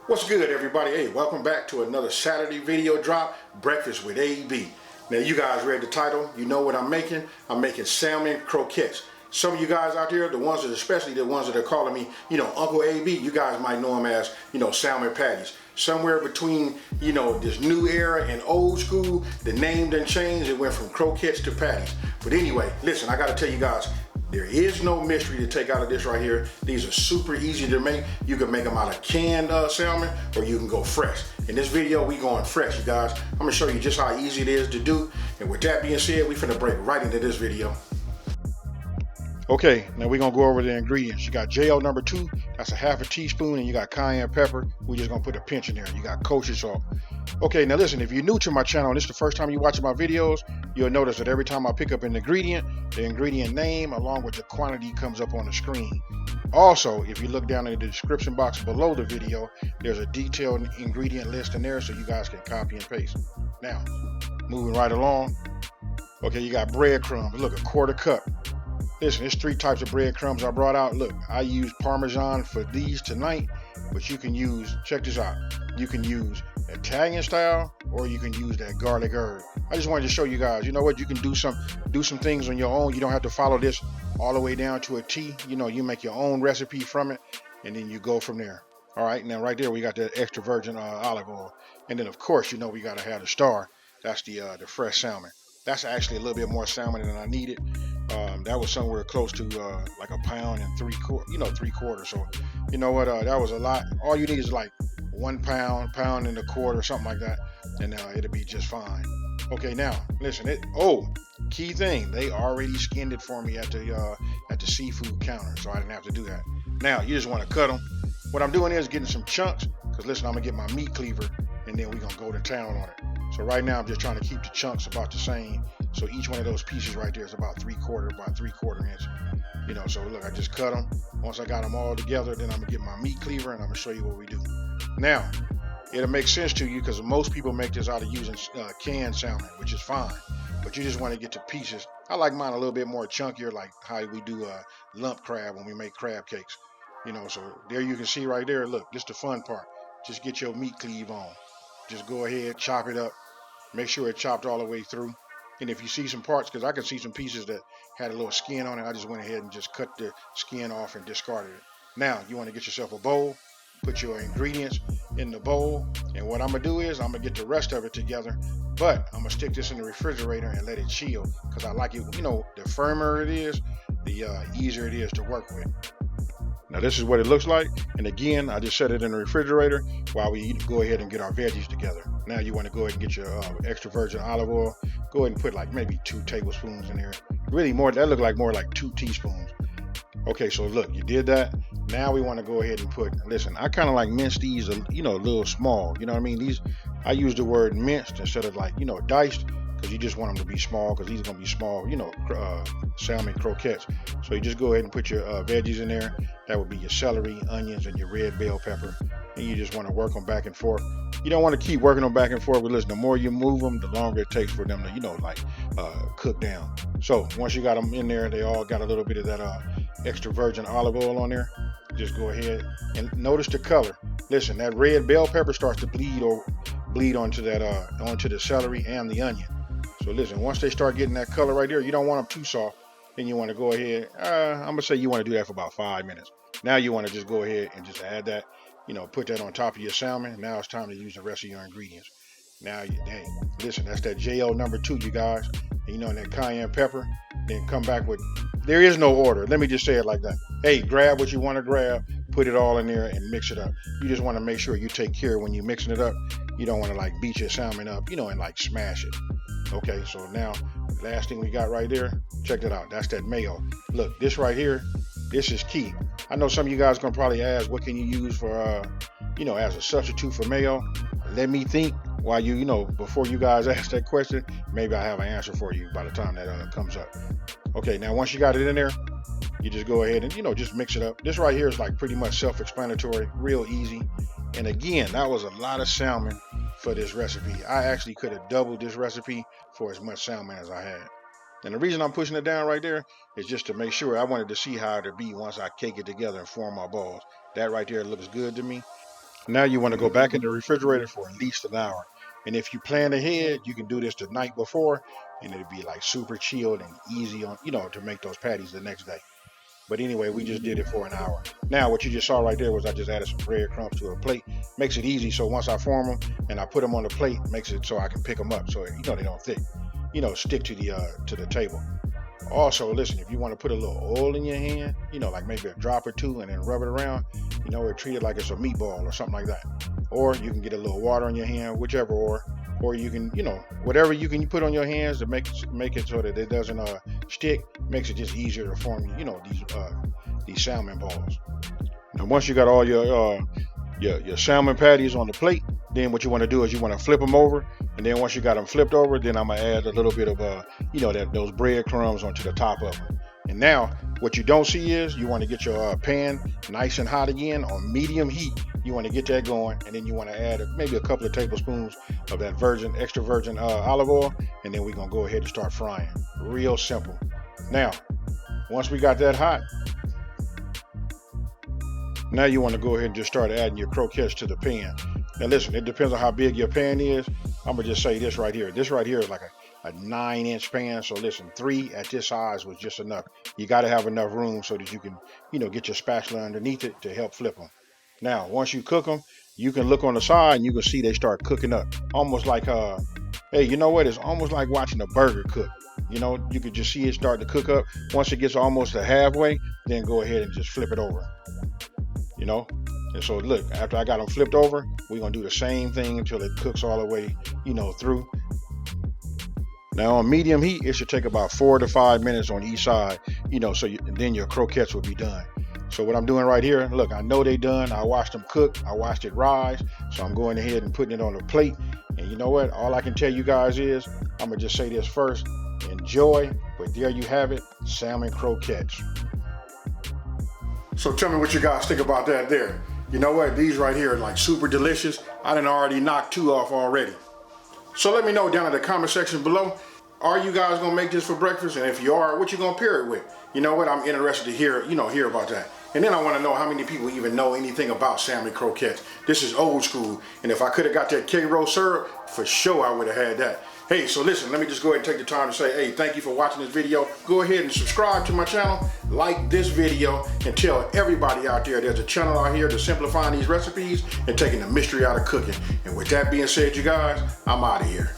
What's good, everybody? Hey, welcome back to another Saturday video drop, Breakfast with AB. Now, you guys read the title. You know what I'm making. I'm making salmon croquettes. Some of you guys out there, the ones that, especially the ones that are calling me, Uncle AB, you guys might know them as, Salmon Patties. Somewhere between, this new era and old school, the name done changed. It went from croquettes to patties. But anyway, listen, I got to tell you guys, there is no mystery to take out of this right here. These are super easy to make. You can make them out of canned salmon, or you can go fresh. In this video, we going fresh, you guys. I'm gonna show you just how easy it is to do. And with that being said, we finna break right into this video. Okay, now we're gonna go over the ingredients. You got JL number 2, that's a half a teaspoon, and you got cayenne pepper. We're just gonna put a pinch in there. You got kosher salt. Okay, now listen, if you're new to my channel and this is the first time you're watching my videos, you'll notice that every time I pick up an ingredient, the ingredient name along with the quantity comes up on the screen. Also, if you look down in the description box below the video, there's a detailed ingredient list in there so you guys can copy and paste. Now, moving right along. Okay, you got breadcrumbs. Look, a quarter cup. Listen, there's 3 types of breadcrumbs I brought out. Look, I use Parmesan for these tonight, but you can use, check this out, you can use Italian style or you can use that garlic herb. I just wanted to show you guys, you know what, you can do some things on your own. You don't have to follow this all the way down to a T. You make your own recipe from it and then you go from there. All right, now right there we got that extra virgin olive oil. And then of course, we got to have the star. That's the fresh salmon. That's actually a little bit more salmon than I needed. That was somewhere close to like a pound and 3/4. So you know what, that was a lot. All you need is like 1 pound, pound and a quarter, something like that, and it'll be just fine. Okay, now listen, key thing, they already skinned it for me at the seafood counter, so I didn't have to do that. Now you just want to cut them. What I'm doing is getting some chunks, because listen, I'm gonna get my meat cleaver and then we're gonna go to town on it. So right now I'm just trying to keep the chunks about the same. So each one of those pieces right there is about 3/4 inch. So look, I just cut them. Once I got them all together, then I'm gonna get my meat cleaver and I'm gonna show you what we do. Now, it'll make sense to you because most people make this out of using canned salmon, which is fine. But you just want to get to pieces. I like mine a little bit more chunkier, like how we do lump crab when we make crab cakes. So there you can see right there, look, just the fun part. Just get your meat cleave on. Just go ahead, chop it up. Make sure it's chopped all the way through. And if you see some parts, because I can see some pieces that had a little skin on it, I just went ahead and just cut the skin off and discarded it. Now, you want to get yourself a bowl, put your ingredients in the bowl, and what I'm going to do is I'm going to get the rest of it together, but I'm going to stick this in the refrigerator and let it chill, because I like it, the firmer it is, the easier it is to work with. Now this is what it looks like, and again, I just set it in the refrigerator while we go ahead and get our veggies together. Now you want to go ahead and get your extra virgin olive oil. Go ahead and put like maybe 2 tablespoons in there. Really more, that look like more like 2 teaspoons. Okay, so look, you did that. Now we want to go ahead and listen, I kind of like mince these, a little small. You know what I mean? These, I use the word minced instead of like, diced, because you just want them to be small, because these are going to be small, salmon croquettes. So you just go ahead and put your veggies in there. That would be your celery, onions, and your red bell pepper. And you just want to work them back and forth. You don't want to keep working them back and forth, but listen, the more you move them, the longer it takes for them to, cook down. So once you got them in there, they all got a little bit of that extra virgin olive oil on there. Just go ahead and notice the color. Listen, that red bell pepper starts to bleed onto the celery and the onion. So listen, once they start getting that color right there, you don't want them too soft. Then you want to go ahead, I'm going to say you want to do that for about 5 minutes. Now you want to just go ahead and just add that, put that on top of your salmon. Now it's time to use the rest of your ingredients. Now, listen, that's that JL number 2, you guys. And that cayenne pepper. Then come back with, there is no order. Let me just say it like that. Hey, grab what you want to grab, put it all in there and mix it up. You just want to make sure you take care when you're mixing it up. You don't want to like beat your salmon up, and like smash it. Okay, so now last thing we got right there, check it out. That's that mayo. Look, this right here, this is key. I know some of you guys gonna probably ask, what can you use for as a substitute for mayo? Let me think while before you guys ask that question. Maybe I have an answer for you by the time that comes up. Okay, now once you got it in there, you just go ahead and just mix it up. This right here is like pretty much self-explanatory, real easy. And again, that was a lot of salmon for this recipe. I actually could have doubled this recipe for as much salmon as I had. And the reason I'm pushing it down right there is just to make sure. I wanted to see how it'd be once I cake it together and form my balls. That right there looks good to me. Now you want to go back in the refrigerator for at least an hour. And if you plan ahead, you can do this the night before, and it'll be like super chilled and easy on, to make those patties the next day. But anyway, we just did it for an hour. Now, what you just saw right there was I just added some breadcrumbs to a plate. Makes it easy, so once I form them and I put them on the plate, makes it so I can pick them up, so they don't stick to the table. Also, listen, if you want to put a little oil in your hand, like maybe a drop or two, and then rub it around, treat it like it's a meatball or something like that. Or you can get a little water on your hand, whichever, or you can, whatever you can put on your hands to make it so that it doesn't stick, makes it just easier to form, these salmon balls. Now, once you got all your salmon patties on the plate, then what you want to do is you want to flip them over, and then once you got them flipped over, then I'm gonna add a little bit of those breadcrumbs onto the top of them. And now what you don't see is you want to get your pan nice and hot again on medium heat. You want to get that going, and then you want to add maybe a couple of tablespoons of that extra virgin olive oil, and then we're gonna go ahead and start frying. Real simple. Now, once we got that hot, now you want to go ahead and just start adding your croquettes to the pan. Now listen, it depends on how big your pan is. I'm gonna just say this right here. This right here is like a 9-inch pan. So listen, 3 at this size was just enough. You got to have enough room so that you can, get your spatula underneath it to help flip them. Now, once you cook them, you can look on the side and you can see they start cooking up. Almost like, hey, you know what? It's almost like watching a burger cook. You could just see it start to cook up. Once it gets almost to halfway, then go ahead and just flip it over. And so look, after I got them flipped over, we're gonna do the same thing until it cooks all the way, through. Now on medium heat, it should take about 4 to 5 minutes on each side, then your croquettes will be done. So what I'm doing right here, look, I know they done. I watched them cook. I watched it rise. So I'm going ahead and putting it on the plate. And you know what? All I can tell you guys is, I'm gonna just say this first, enjoy. But there you have it, salmon croquettes. So tell me what you guys think about that there. You know what? These right here are like super delicious. I done already knocked 2 off already. So let me know down in the comment section below. Are you guys gonna make this for breakfast? And if you are, what you gonna pair it with? You know what? I'm interested to hear about that. And then I want to know how many people even know anything about salmon croquettes. This is old school. And if I could have got that Karo syrup, for sure I would have had that. Hey, so listen, let me just go ahead and take the time to say, hey, thank you for watching this video. Go ahead and subscribe to my channel, like this video, and tell everybody out there there's a channel out here to simplifying these recipes and taking the mystery out of cooking. And with that being said, you guys, I'm out of here.